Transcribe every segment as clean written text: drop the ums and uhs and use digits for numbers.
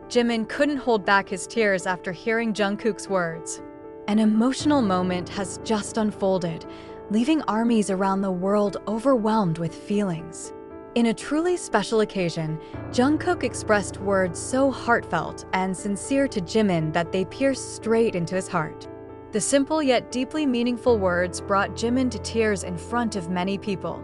Jimin couldn't hold back his tears after hearing Jungkook's words. An emotional moment has just unfolded, leaving armies around the world overwhelmed with feelings. In a truly special occasion, Jungkook expressed words so heartfelt and sincere to Jimin that they pierced straight into his heart. The simple yet deeply meaningful words brought Jimin to tears in front of many people.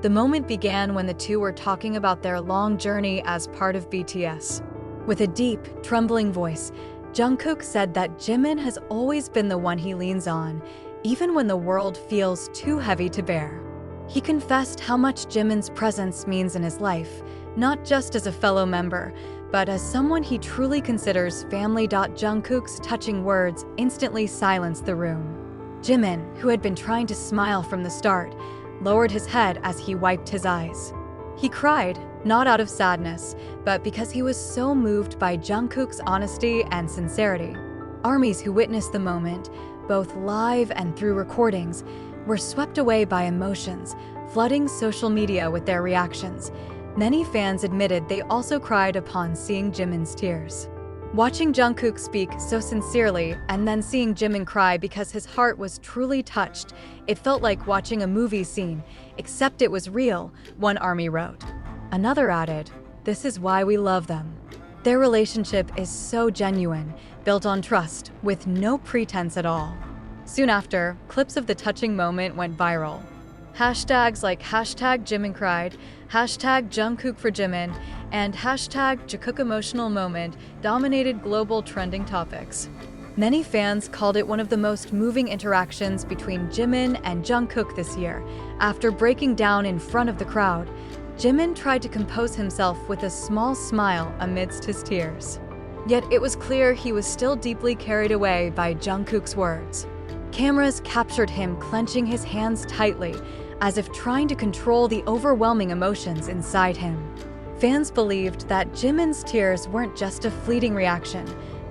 The moment began when the two were talking about their long journey as part of BTS. With a deep, trembling voice, Jungkook said that Jimin has always been the one he leans on, even when the world feels too heavy to bear. He confessed how much Jimin's presence means in his life, not just as a fellow member, but as someone he truly considers family. Jungkook's touching words instantly silenced the room. Jimin, who had been trying to smile from the start, lowered his head as he wiped his eyes. He cried, not out of sadness, but because he was so moved by Jungkook's honesty and sincerity. Armies who witnessed the moment, both live and through recordings, were swept away by emotions, flooding social media with their reactions. Many fans admitted they also cried upon seeing Jimin's tears. Watching Jungkook speak so sincerely and then seeing Jimin cry because his heart was truly touched, it felt like watching a movie scene, except it was real, one army wrote. Another added, "This is why we love them." Their relationship is so genuine, built on trust, with no pretense at all. Soon after, clips of the touching moment went viral. Hashtags like #Jimin cried, #Jungkook for Jimin, and #Jungkook emotional moment dominated global trending topics. Many fans called it one of the most moving interactions between Jimin and Jungkook this year. After breaking down in front of the crowd, Jimin tried to compose himself with a small smile amidst his tears. Yet it was clear he was still deeply carried away by Jungkook's words. Cameras captured him clenching his hands tightly, as if trying to control the overwhelming emotions inside him. Fans believed that Jimin's tears weren't just a fleeting reaction,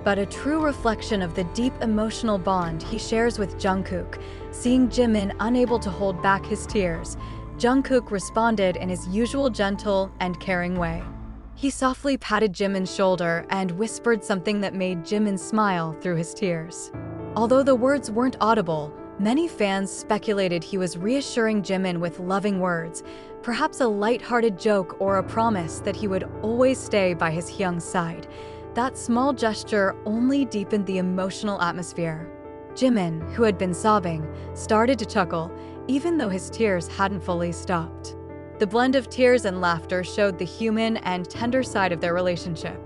but a true reflection of the deep emotional bond he shares with Jungkook. Seeing Jimin unable to hold back his tears, Jungkook responded in his usual gentle and caring way. He softly patted Jimin's shoulder and whispered something that made Jimin smile through his tears. Although the words weren't audible, many fans speculated he was reassuring Jimin with loving words, perhaps a light-hearted joke or a promise that he would always stay by his young side. That small gesture only deepened the emotional atmosphere. Jimin, who had been sobbing, started to chuckle, even though his tears hadn't fully stopped. The blend of tears and laughter showed the human and tender side of their relationship.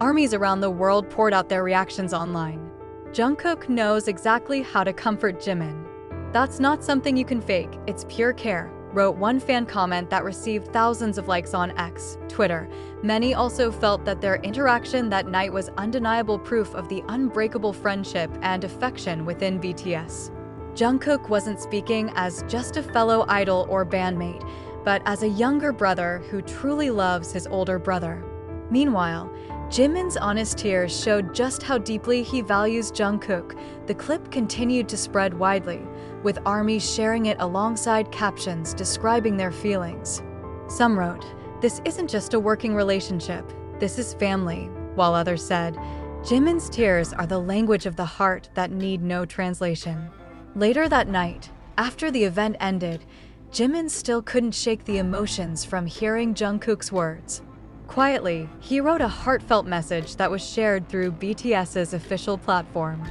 Armies around the world poured out their reactions online. Jungkook knows exactly how to comfort Jimin. "That's not something you can fake, it's pure care," wrote one fan comment that received thousands of likes on X, Twitter. Many also felt that their interaction that night was undeniable proof of the unbreakable friendship and affection within BTS. Jungkook wasn't speaking as just a fellow idol or bandmate, but as a younger brother who truly loves his older brother. Meanwhile, Jimin's honest tears showed just how deeply he values Jungkook. The clip continued to spread widely, with armies sharing it alongside captions describing their feelings. Some wrote, "This isn't just a working relationship, this is family," while others said, "Jimin's tears are the language of the heart that need no translation." Later that night, after the event ended, Jimin still couldn't shake the emotions from hearing Jungkook's words. Quietly, he wrote a heartfelt message that was shared through BTS's official platform.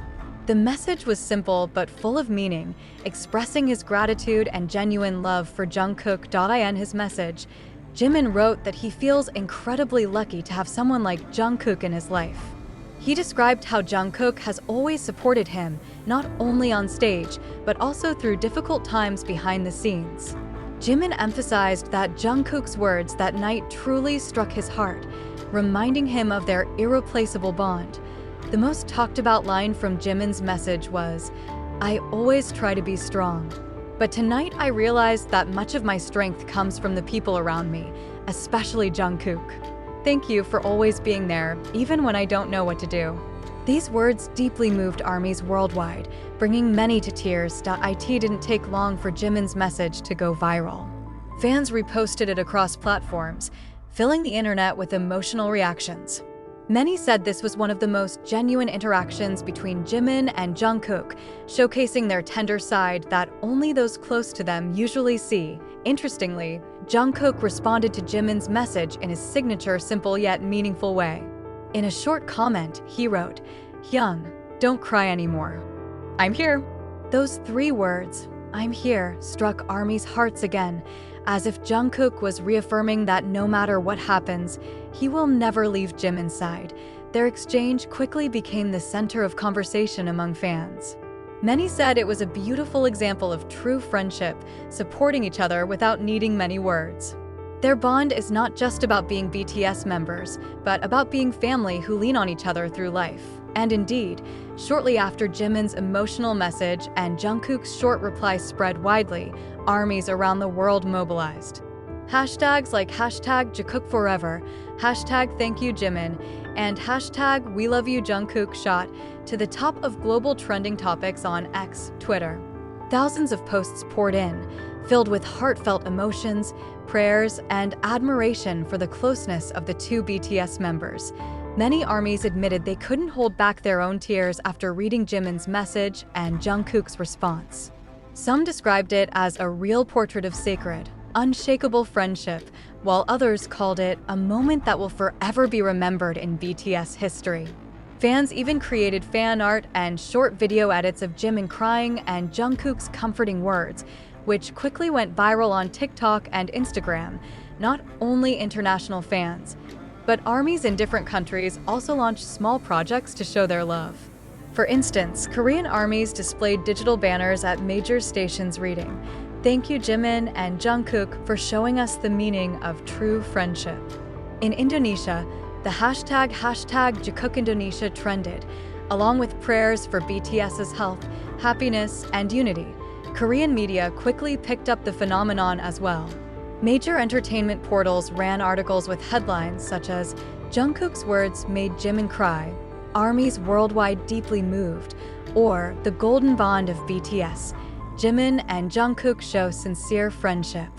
The message was simple but full of meaning, expressing his gratitude and genuine love for Jungkook. In his message, Jimin wrote that he feels incredibly lucky to have someone like Jungkook in his life. He described how Jungkook has always supported him, not only on stage, but also through difficult times behind the scenes. Jimin emphasized that Jungkook's words that night truly struck his heart, reminding him of their irreplaceable bond. The most talked about line from Jimin's message was, "I always try to be strong, but tonight I realized that much of my strength comes from the people around me, especially Jungkook. Thank you for always being there, even when I don't know what to do." These words deeply moved armies worldwide, bringing many to tears. It didn't take long for Jimin's message to go viral. Fans reposted it across platforms, filling the internet with emotional reactions. Many said this was one of the most genuine interactions between Jimin and Jungkook, showcasing their tender side that only those close to them usually see. Interestingly, Jungkook responded to Jimin's message in his signature simple yet meaningful way. In a short comment, he wrote, "Hyung, don't cry anymore. I'm here." Those 3 words, "I'm here," struck ARMY's hearts again, as if Jungkook was reaffirming that no matter what happens, he will never leave Jimin's side. Their exchange quickly became the center of conversation among fans. Many said it was a beautiful example of true friendship, supporting each other without needing many words. Their bond is not just about being BTS members, but about being family who lean on each other through life. And indeed, shortly after Jimin's emotional message and Jungkook's short reply spread widely, armies around the world mobilized. Hashtags like #JungkookForever, #ThankYouJimin, and #WeLoveYouJungkook shot to the top of global trending topics on X, Twitter. Thousands of posts poured in, filled with heartfelt emotions, prayers, and admiration for the closeness of the 2 BTS members. Many armies admitted they couldn't hold back their own tears after reading Jimin's message and Jungkook's response. Some described it as a real portrait of sacred, unshakable friendship, while others called it a moment that will forever be remembered in BTS history. Fans even created fan art and short video edits of Jimin crying and Jungkook's comforting words, which quickly went viral on TikTok and Instagram. Not only international fans, but armies in different countries also launched small projects to show their love. For instance, Korean armies displayed digital banners at major stations reading, "Thank you Jimin and Jungkook for showing us the meaning of true friendship." In Indonesia, the hashtag #JungkookIndonesia trended, along with prayers for BTS's health, happiness, and unity. Korean media quickly picked up the phenomenon as well. Major entertainment portals ran articles with headlines such as, "Jungkook's words made Jimin cry," "Armies worldwide deeply moved," or "The golden bond of BTS. Jimin and Jungkook show sincere friendship."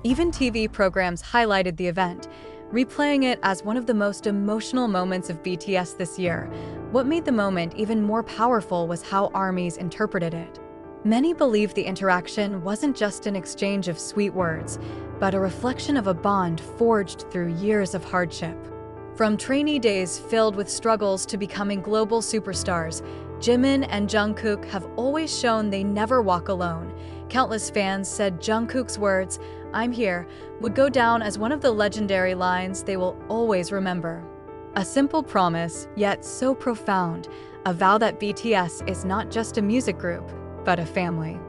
Even TV programs highlighted the event, replaying it as one of the most emotional moments of BTS this year. What made the moment even more powerful was how armies interpreted it. Many believe the interaction wasn't just an exchange of sweet words, but a reflection of a bond forged through years of hardship. From trainee days filled with struggles to becoming global superstars, Jimin and Jungkook have always shown they never walk alone. Countless fans said Jungkook's words, "I'm here," would go down as one of the legendary lines they will always remember. A simple promise, yet so profound, a vow that BTS is not just a music group, but a family.